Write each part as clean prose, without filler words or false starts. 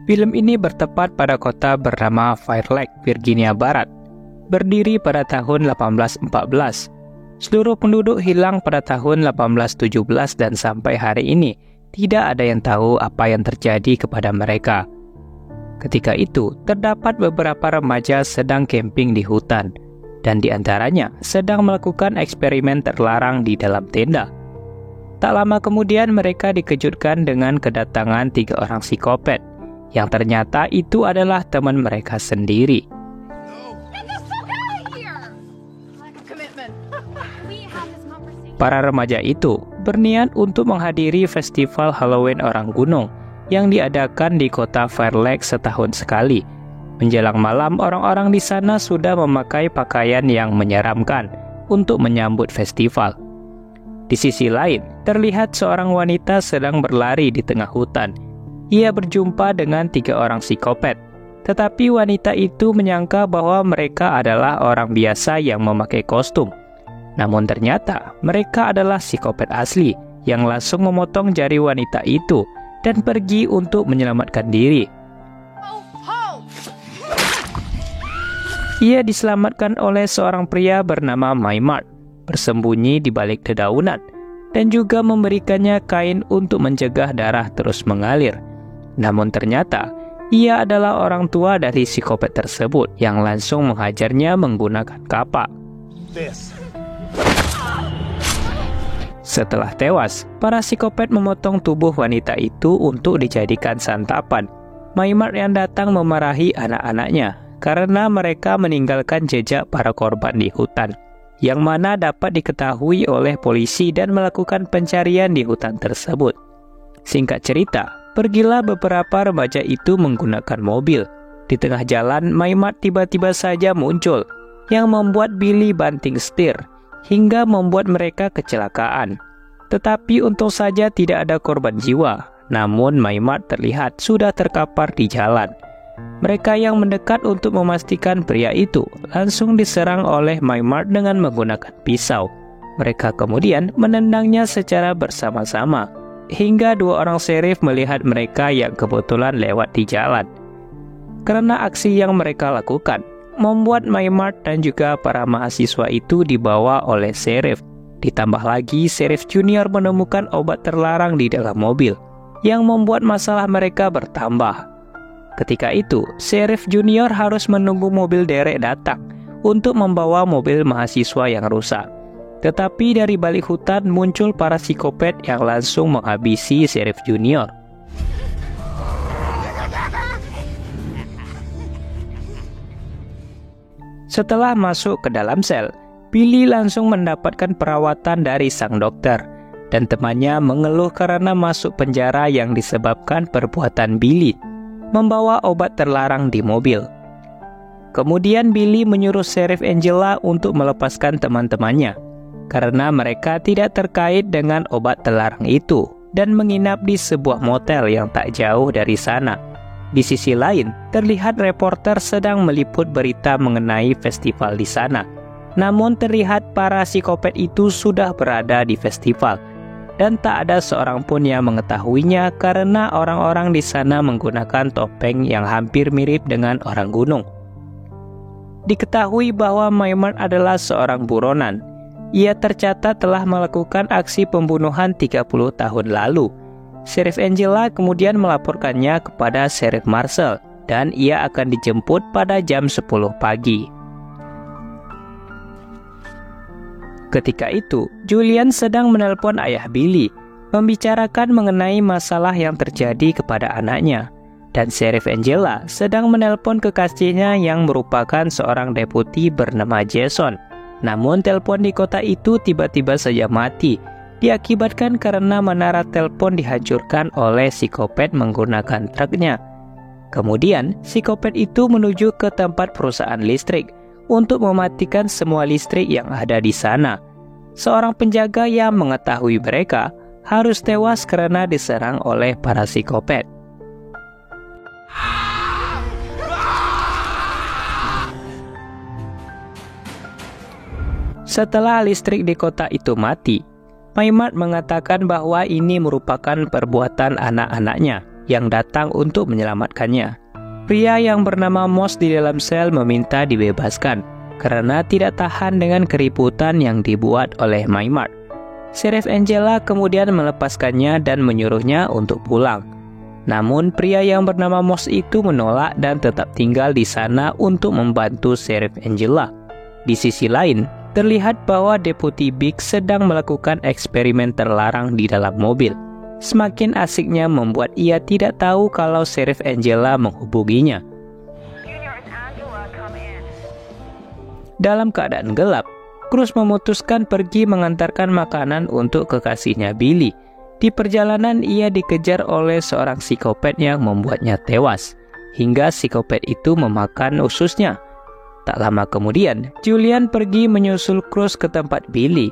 Film ini bertempat pada kota bernama Fire Lake, Virginia Barat, berdiri pada tahun 1814. Seluruh penduduk hilang pada tahun 1817 dan sampai hari ini tidak ada yang tahu apa yang terjadi kepada mereka. Ketika itu, terdapat beberapa remaja sedang camping di hutan, dan di antaranya sedang melakukan eksperimen terlarang di dalam tenda. Tak lama kemudian mereka dikejutkan dengan kedatangan 3 orang psikopat, yang ternyata itu adalah teman mereka sendiri. Para remaja itu berniat untuk menghadiri festival Halloween orang gunung yang diadakan di kota Fire Lake setahun sekali. Menjelang malam, orang-orang di sana sudah memakai pakaian yang menyeramkan untuk menyambut festival. Di sisi lain, terlihat seorang wanita sedang berlari di tengah hutan. Ia berjumpa dengan 3 orang psikopat, tetapi wanita itu menyangka bahwa mereka adalah orang biasa yang memakai kostum. Namun ternyata mereka adalah psikopat asli yang langsung memotong jari wanita itu dan pergi untuk menyelamatkan diri. Ia diselamatkan oleh seorang pria bernama Maimard, bersembunyi di balik dedaunan, dan juga memberikannya kain untuk mencegah darah terus mengalir. Namun ternyata, ia adalah orang tua dari psikopat tersebut yang langsung menghajarnya menggunakan kapak. Setelah tewas, para psikopat memotong tubuh wanita itu untuk dijadikan santapan. Maimard yang datang memarahi anak-anaknya karena mereka meninggalkan jejak para korban di hutan, yang mana dapat diketahui oleh polisi dan melakukan pencarian di hutan tersebut. Singkat cerita, pergilah beberapa remaja itu menggunakan mobil. Di tengah jalan, Maimard tiba-tiba saja muncul, yang membuat Billy banting setir, hingga membuat mereka kecelakaan. Tetapi untung saja tidak ada korban jiwa, namun Maimard terlihat sudah terkapar di jalan. Mereka yang mendekat untuk memastikan pria itu langsung diserang oleh Maimard dengan menggunakan pisau. Mereka kemudian menendangnya secara bersama-sama, hingga 2 orang sheriff melihat mereka yang kebetulan lewat di jalan. Karena aksi yang mereka lakukan, membuat Maimard dan juga para mahasiswa itu dibawa oleh sheriff. Ditambah lagi, sheriff junior menemukan obat terlarang di dalam mobil, yang membuat masalah mereka bertambah. Ketika itu, sheriff junior harus menunggu mobil derek datang untuk membawa mobil mahasiswa yang rusak. Tetapi dari balik hutan muncul para psikopat yang langsung menghabisi sheriff junior. Setelah masuk ke dalam sel, Billy langsung mendapatkan perawatan dari sang dokter, dan temannya mengeluh karena masuk penjara yang disebabkan perbuatan Billy membawa obat terlarang di mobil. Kemudian Billy menyuruh Sheriff Angela untuk melepaskan teman-temannya karena mereka tidak terkait dengan obat terlarang itu dan menginap di sebuah motel yang tak jauh dari sana. Di sisi lain, terlihat reporter sedang meliput berita mengenai festival di sana. Namun terlihat para psikopat itu sudah berada di festival, dan tak ada seorang pun yang mengetahuinya karena orang-orang di sana menggunakan topeng yang hampir mirip dengan orang gunung. Diketahui bahwa Maimard adalah seorang buronan. Ia tercatat telah melakukan aksi pembunuhan 30 tahun lalu. Sheriff Angela kemudian melaporkannya kepada Sheriff Marshall, dan ia akan dijemput pada jam 10 pagi. Ketika itu, Julian sedang menelpon ayah Billy, membicarakan mengenai masalah yang terjadi kepada anaknya. Dan Sheriff Angela sedang menelpon kekasihnya yang merupakan seorang deputi bernama Jason. Namun telepon di kota itu tiba-tiba saja mati, diakibatkan karena menara telepon dihancurkan oleh psikopat menggunakan truknya. Kemudian, psikopat itu menuju ke tempat perusahaan listrik untuk mematikan semua listrik yang ada di sana. Seorang penjaga yang mengetahui mereka harus tewas karena diserang oleh para psikopat. Setelah listrik di kota itu mati, Maimard mengatakan bahwa ini merupakan perbuatan anak-anaknya yang datang untuk menyelamatkannya. Pria yang bernama Moss di dalam sel meminta dibebaskan karena tidak tahan dengan keributan yang dibuat oleh Maynard. Sheriff Angela kemudian melepaskannya dan menyuruhnya untuk pulang. Namun pria yang bernama Moss itu menolak dan tetap tinggal di sana untuk membantu Sheriff Angela. Di sisi lain, terlihat bahwa Deputi Big sedang melakukan eksperimen terlarang di dalam mobil. Semakin asiknya membuat ia tidak tahu kalau Sheriff Angela menghubunginya. Dalam keadaan gelap, Cruz memutuskan pergi mengantarkan makanan untuk kekasihnya Billy. Di perjalanan ia dikejar oleh seorang psikopat yang membuatnya tewas, hingga psikopat itu memakan ususnya. Tak lama kemudian, Julian pergi menyusul Cruz ke tempat Billy.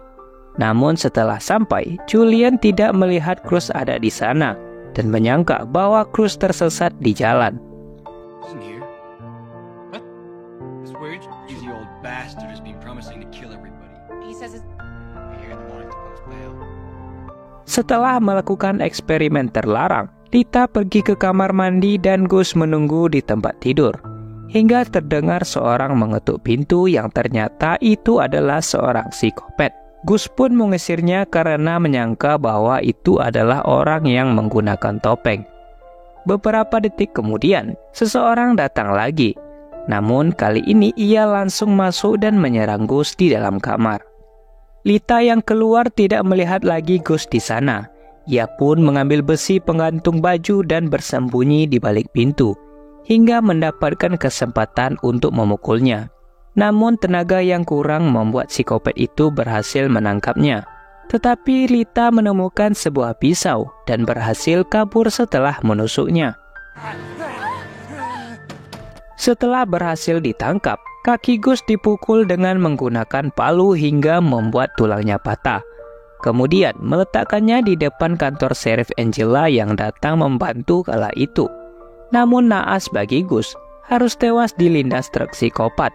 Namun setelah sampai, Julian tidak melihat Cruz ada di sana dan menyangka bahwa Cruz tersesat di jalan. Setelah melakukan eksperimen terlarang, Lita pergi ke kamar mandi dan Gus menunggu di tempat tidur. Hingga terdengar seorang mengetuk pintu yang ternyata itu adalah seorang psikopat. Gus pun mengusirnya karena menyangka bahwa itu adalah orang yang menggunakan topeng. Beberapa detik kemudian, seseorang datang lagi. Namun kali ini ia langsung masuk dan menyerang Gus di dalam kamar. Lita yang keluar tidak melihat lagi Gus di sana. Ia pun mengambil besi penggantung baju dan bersembunyi di balik pintu, hingga mendapatkan kesempatan untuk memukulnya. Namun tenaga yang kurang membuat psikopat itu berhasil menangkapnya. Tetapi Lita menemukan sebuah pisau dan berhasil kabur setelah menusuknya. Setelah berhasil ditangkap, kaki Gus dipukul dengan menggunakan palu hingga membuat tulangnya patah. Kemudian meletakkannya di depan kantor Sheriff Angela yang datang membantu kala itu. Namun naas bagi Gus, harus tewas dilindas truk psikopat.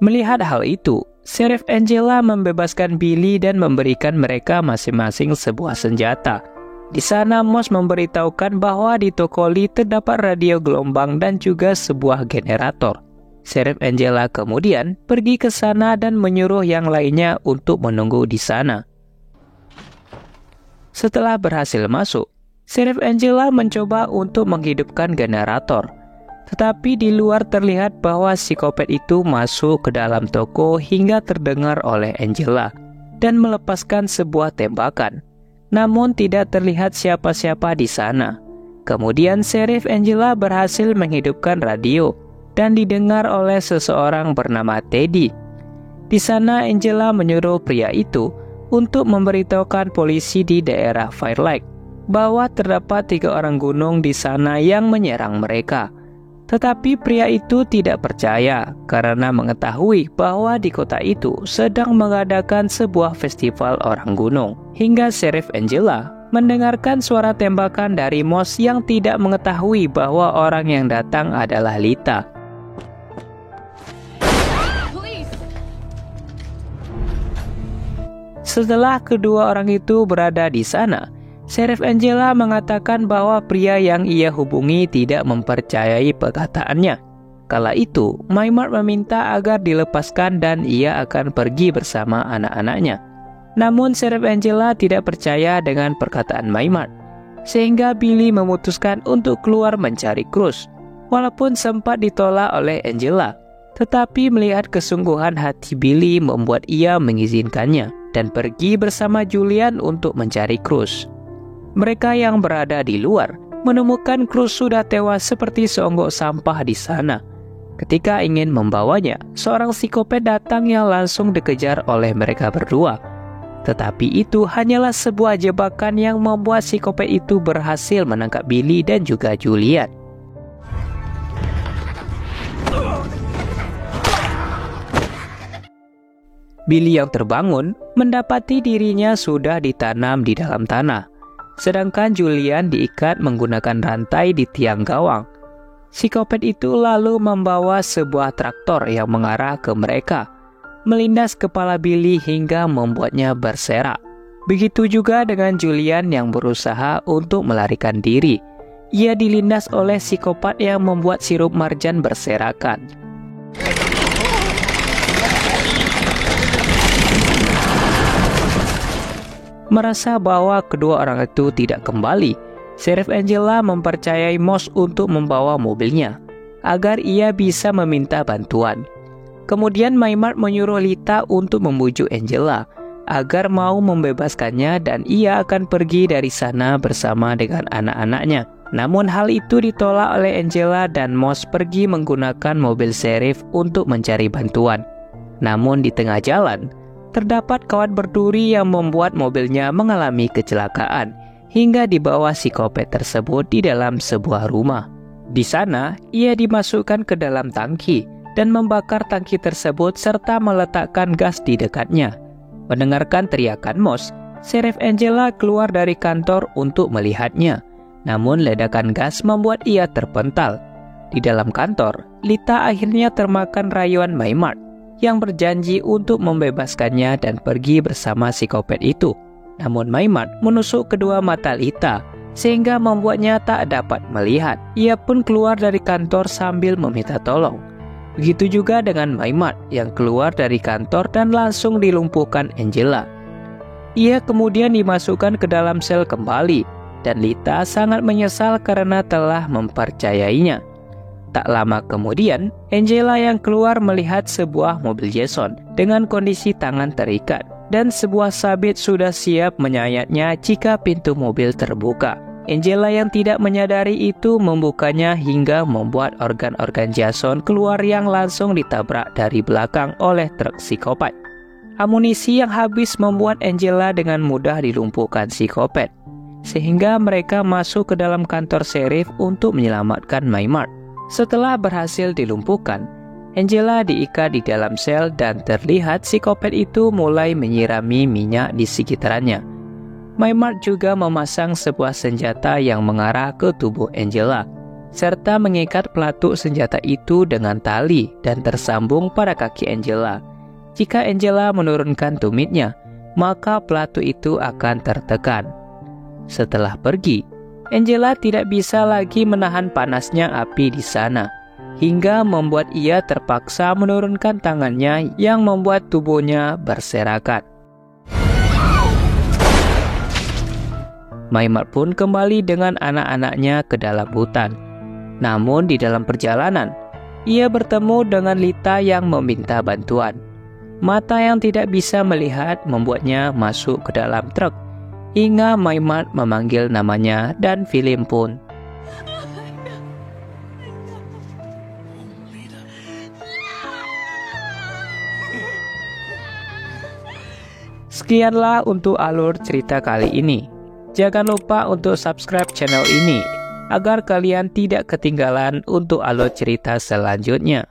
Melihat hal itu, Sheriff Angela membebaskan Billy dan memberikan mereka masing-masing sebuah senjata. Di sana Moss memberitahukan bahwa di toko Lee terdapat radio gelombang dan juga sebuah generator. Sheriff Angela kemudian pergi ke sana dan menyuruh yang lainnya untuk menunggu di sana. Setelah berhasil masuk, Sheriff Angela mencoba untuk menghidupkan generator. Tetapi di luar terlihat bahwa psikopat itu masuk ke dalam toko hingga terdengar oleh Angela dan melepaskan sebuah tembakan. Namun tidak terlihat siapa-siapa di sana. Kemudian Sheriff Angela berhasil menghidupkan radio dan didengar oleh seseorang bernama Teddy. Di sana Angela menyuruh pria itu untuk memberitahukan polisi di daerah Firelight bahwa terdapat 3 orang gunung di sana yang menyerang mereka. Tetapi pria itu tidak percaya karena mengetahui bahwa di kota itu sedang mengadakan sebuah festival orang gunung. Hingga Sheriff Angela mendengarkan suara tembakan dari Moss yang tidak mengetahui bahwa orang yang datang adalah Lita. Setelah kedua orang itu berada di sana, Sheriff Angela mengatakan bahwa pria yang ia hubungi tidak mempercayai perkataannya. Kala itu, Maynard meminta agar dilepaskan dan ia akan pergi bersama anak-anaknya. Namun Sheriff Angela tidak percaya dengan perkataan Maynard, sehingga Billy memutuskan untuk keluar mencari Cruz. Walaupun sempat ditolak oleh Angela, tetapi melihat kesungguhan hati Billy membuat ia mengizinkannya dan pergi bersama Julian untuk mencari Cruz. Mereka yang berada di luar menemukan Cruz sudah tewas seperti seonggok sampah di sana. Ketika ingin membawanya, seorang psikopat datang yang langsung dikejar oleh mereka berdua. Tetapi itu hanyalah sebuah jebakan yang membuat psikopat itu berhasil menangkap Billy dan juga Julian. Billy yang terbangun mendapati dirinya sudah ditanam di dalam tanah. Sedangkan Julian diikat menggunakan rantai di tiang gawang. Psikopat itu lalu membawa sebuah traktor yang mengarah ke mereka. melindas kepala Billy hingga membuatnya berserak. Begitu juga dengan Julian yang berusaha untuk melarikan diri. Ia dilindas oleh psikopat yang membuat sirup marjan berserakan. Merasa bahwa kedua orang itu tidak kembali, Sheriff Angela mempercayai Moss untuk membawa mobilnya, agar ia bisa meminta bantuan. Kemudian Maynard menyuruh Lita untuk membujuk Angela, agar mau membebaskannya dan ia akan pergi dari sana bersama dengan anak-anaknya. Namun hal itu ditolak oleh Angela dan Moss pergi menggunakan mobil sheriff untuk mencari bantuan. Namun di tengah jalan, terdapat kawat berduri yang membuat mobilnya mengalami kecelakaan hingga dibawa psikopat tersebut di dalam sebuah rumah. Di sana, ia dimasukkan ke dalam tangki dan membakar tangki tersebut serta meletakkan gas di dekatnya. Mendengarkan teriakan Moss, Sheriff Angela keluar dari kantor untuk melihatnya. Namun ledakan gas membuat ia terpental. Di dalam kantor, Lita akhirnya termakan rayuan Maynard yang berjanji untuk membebaskannya dan pergi bersama psikopat itu. Namun Maynard menusuk kedua mata Lita sehingga membuatnya tak dapat melihat. Ia pun keluar dari kantor sambil meminta tolong. Begitu juga dengan Maynard yang keluar dari kantor dan langsung dilumpuhkan Angela. Ia kemudian dimasukkan ke dalam sel kembali dan Lita sangat menyesal karena telah mempercayainya. Tak lama kemudian, Angela yang keluar melihat sebuah mobil Jason dengan kondisi tangan terikat dan sebuah sabit sudah siap menyayatnya jika pintu mobil terbuka. Angela yang tidak menyadari itu membukanya hingga membuat organ-organ Jason keluar yang langsung ditabrak dari belakang oleh truk psikopat. Amunisi yang habis membuat Angela dengan mudah dilumpuhkan psikopat, sehingga mereka masuk ke dalam kantor sheriff untuk menyelamatkan Maynard. Setelah berhasil dilumpuhkan, Angela diikat di dalam sel dan terlihat psikopat itu mulai menyirami minyak di sekitarannya. Maynard juga memasang sebuah senjata yang mengarah ke tubuh Angela, serta mengikat pelatuk senjata itu dengan tali dan tersambung pada kaki Angela. Jika Angela menurunkan tumitnya, maka pelatuk itu akan tertekan. Setelah pergi, Angela tidak bisa lagi menahan panasnya api di sana, hingga membuat ia terpaksa menurunkan tangannya yang membuat tubuhnya berserakan. Maynard pun kembali dengan anak-anaknya ke dalam hutan. Namun di dalam perjalanan, ia bertemu dengan Lita yang meminta bantuan. Mata yang tidak bisa melihat membuatnya masuk ke dalam truk, hingga Maynard memanggil namanya dan film pun. Sekianlah untuk alur cerita kali ini. Jangan lupa untuk subscribe channel ini agar kalian tidak ketinggalan untuk alur cerita selanjutnya.